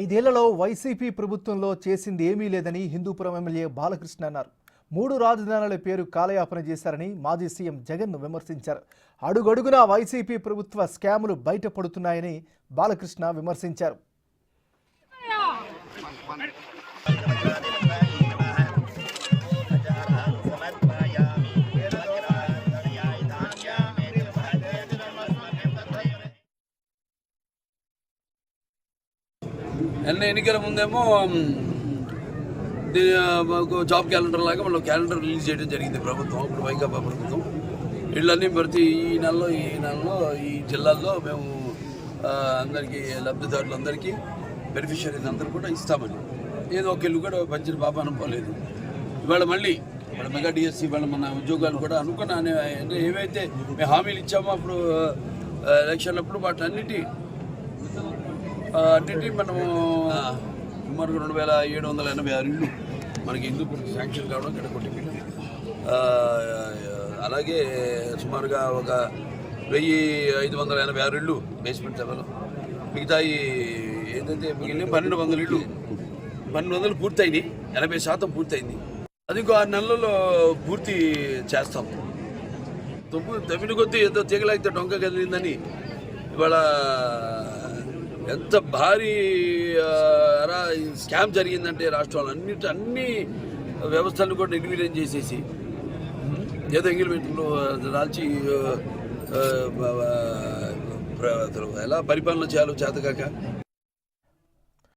ఐదేళ్లలో వైసీపీ ప్రభుత్వంలో చేసింది ఏమీ లేదని హిందూపురం ఎమ్మెల్యే బాలకృష్ణ అన్నారు. 3 రాజధానుల పేరు కాలయాపన చేశారని మాజీ సీఎం జగన్ విమర్శించారు. అడుగడుగునా వైసీపీ ప్రభుత్వ స్కాములు బయటపడుతున్నాయని బాలకృష్ణ విమర్శించారు. ఎన్నికల ముందేమో జాబ్ క్యాలెండర్ లాగా మనం క్యాలెండర్ రిలీజ్ చేయడం జరిగింది ప్రభుత్వం. ఇప్పుడు వైకాపా ప్రభుత్వం ఇళ్ళన్నీ ప్రతి ఈ నెలలో ఈ జిల్లాల్లో మేము అందరికీ లబ్ధిదారులందరికీ బెనిఫిషరీస్ అందరూ కూడా ఇస్తామని ఏదో ఒక ఇల్లు కూడా పంచిన పాప అనుకోలేదు. ఇవాళ మళ్ళీ మెగా డిఎస్సి వాళ్ళ మన ఉద్యోగాలు కూడా అనుకున్నా అంటే ఏవైతే మేము హామీలు ఇచ్చామో అప్పుడు ఎలక్షన్లప్పుడు వాటన్నిటి మనము సుమారు 2786 ఇళ్ళు మనకి హిందూపురం శాంక్షన్ కావడం ఇక్కడ కొట్టిపోయింది. అలాగే సుమారుగా ఒక 1586 ఇళ్ళు బేస్మెంట్ లెవెల్, మిగతా ఏదైతే మిగిలిన 1200 ఇళ్ళు 1200 పూర్తయినాయి. 80% పూర్తయింది. అది ఇంకో 6 నెలల్లో పూర్తి చేస్తాం. తమిళ కొద్దీ ఏదో తీగలాగితే డొంక కదిలిందని ఇవాళ ఎంత భారీ స్కామ్ జరిగిందంటే రాష్ట్రంలో అన్ని వ్యవస్థలను కూడా నిర్వీర్యం చేసేసి ఏదో ఎంగిల్మెంట్లు రాల్చి ఎలా పరిపాలన చేయాలో చేతకాక